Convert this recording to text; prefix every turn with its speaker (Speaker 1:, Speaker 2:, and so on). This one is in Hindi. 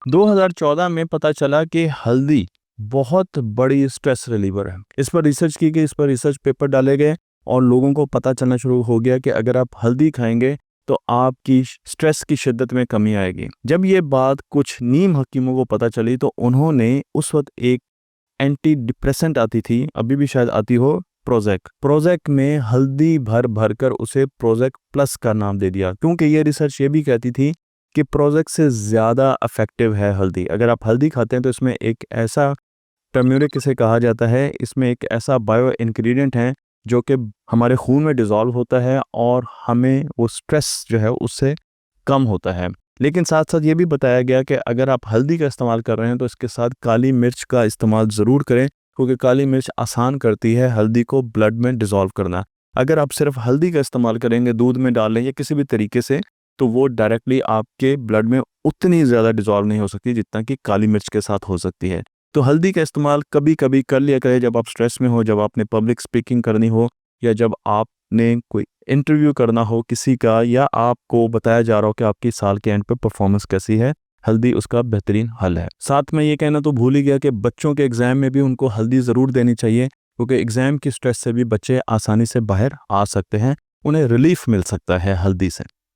Speaker 1: 2014 में पता चला कि हल्दी बहुत बड़ी स्ट्रेस रिलीवर है। इस पर रिसर्च की गई, इस पर रिसर्च पेपर डाले गए और लोगों को पता चलना शुरू हो गया कि अगर आप हल्दी खाएंगे तो आपकी स्ट्रेस की शिद्दत में कमी आएगी। जब ये बात कुछ नीम हकीमों को पता चली तो उन्होंने उस वक्त एक एंटी डिप्रेसेंट आती थी, अभी भी शायद आती हो, प्रोजेक में हल्दी भर भर कर उसे प्रोजेक प्लस का नाम दे दिया, क्योंकि ये रिसर्च ये भी कहती थी कि प्रोजेक से ज़्यादा इफेक्टिव है हल्दी। अगर आप हल्दी खाते हैं तो इसमें एक ऐसा टर्मरिक इसे कहा जाता है, इसमें एक ऐसा बायो इंग्रेडिएंट है जो कि हमारे खून में डिज़ोल्व होता है और हमें वो स्ट्रेस जो है उससे कम होता है। लेकिन साथ साथ ये भी बताया गया कि अगर आप हल्दी का इस्तेमाल कर रहे हैं तो इसके साथ काली मिर्च का इस्तेमाल ज़रूर करें, क्योंकि काली मिर्च आसान करती है हल्दी को ब्लड में डिज़ोल्व करना। अगर आप सिर्फ हल्दी का इस्तेमाल करेंगे, दूध में डाल लें या किसी भी तरीके से, तो वो डायरेक्टली आपके ब्लड में उतनी ज़्यादा डिज़ोल्व नहीं हो सकती जितना कि काली मिर्च के साथ हो सकती है। तो हल्दी का इस्तेमाल कभी कभी कर लिया करें, जब आप स्ट्रेस में हो, जब आपने पब्लिक स्पीकिंग करनी हो, या जब आपने कोई इंटरव्यू करना हो किसी का, या आपको बताया जा रहा हो कि आपकी साल के एंड पे परफॉर्मेंस कैसी है। हल्दी उसका बेहतरीन हल है। साथ में ये कहना तो भूल ही गया कि बच्चों के एग्जाम में भी उनको हल्दी ज़रूर देनी चाहिए, क्योंकि एग्जाम की स्ट्रेस से भी बच्चे आसानी से बाहर आ सकते हैं, उन्हें रिलीफ मिल सकता है हल्दी से।